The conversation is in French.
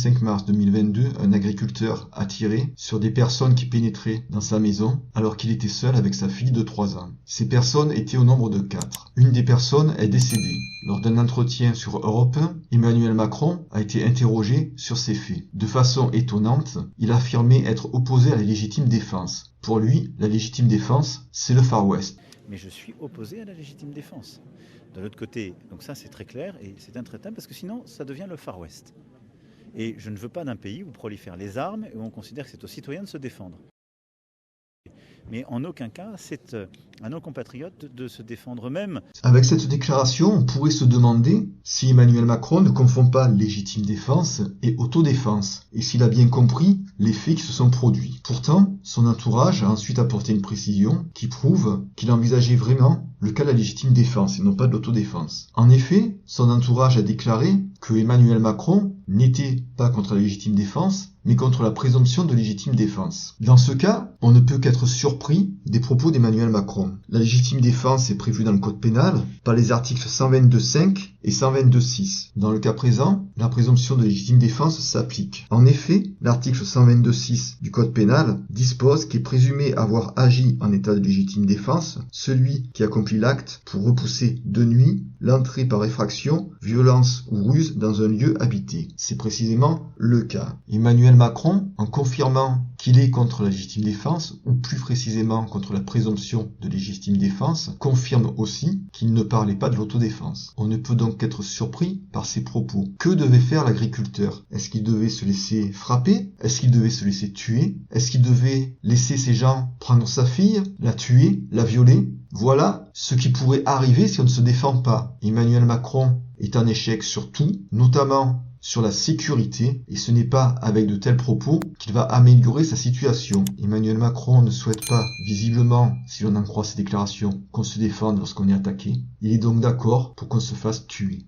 25 mars 2022, un agriculteur a tiré sur des personnes qui pénétraient dans sa maison alors qu'il était seul avec sa fille de 3 ans. Ces personnes étaient au nombre de 4. Une des personnes est décédée. Lors d'un entretien sur Europe 1, Emmanuel Macron a été interrogé sur ces faits. De façon étonnante, il a affirmé être opposé à la légitime défense. Pour lui, la légitime défense, c'est le Far West. Mais je suis opposé à la légitime défense. De l'autre côté, donc ça c'est très clair et c'est intraitable parce que sinon ça devient le Far West. Et je ne veux pas d'un pays où prolifèrent les armes et où on considère que c'est aux citoyens de se défendre. Mais en aucun cas, c'est à nos compatriotes de se défendre eux-mêmes. Avec cette déclaration, on pourrait se demander si Emmanuel Macron ne confond pas légitime défense et autodéfense, et s'il a bien compris les faits qui se sont produits. Pourtant, son entourage a ensuite apporté une précision qui prouve qu'il envisageait vraiment le cas de la légitime défense et non pas de l'autodéfense. En effet, son entourage a déclaré que Emmanuel Macron n'était pas contre la légitime défense, mais contre la présomption de légitime défense. Dans ce cas, on ne peut qu'être surpris des propos d'Emmanuel Macron. La légitime défense est prévue dans le code pénal par les articles 122.5 et 122.6. Dans le cas présent, la présomption de légitime défense s'applique. En effet, l'article 122.6 du code pénal dispose qu'est présumé avoir agi en état de légitime défense celui qui accomplit l'acte pour repousser de nuit l'entrée par effraction, violence ou ruse dans un lieu habité. C'est précisément le cas. Emmanuel Macron, en confirmant qu'il est contre la légitime défense, ou plus précisément contre la présomption de légitime défense, confirme aussi qu'il ne parlait pas de l'autodéfense. On ne peut donc être surpris par ces propos. Que devait faire l'agriculteur? Est-ce qu'il devait se laisser frapper? Est-ce qu'il devait se laisser tuer? Est-ce qu'il devait laisser ces gens prendre sa fille, la tuer, la violer? Voilà ce qui pourrait arriver si on ne se défend pas. Emmanuel Macron est en échec sur tout, notamment sur la sécurité, et ce n'est pas avec de tels propos qu'il va améliorer sa situation. Emmanuel Macron ne souhaite pas, visiblement, si l'on en croit ses déclarations, qu'on se défende lorsqu'on est attaqué. Il est donc d'accord pour qu'on se fasse tuer.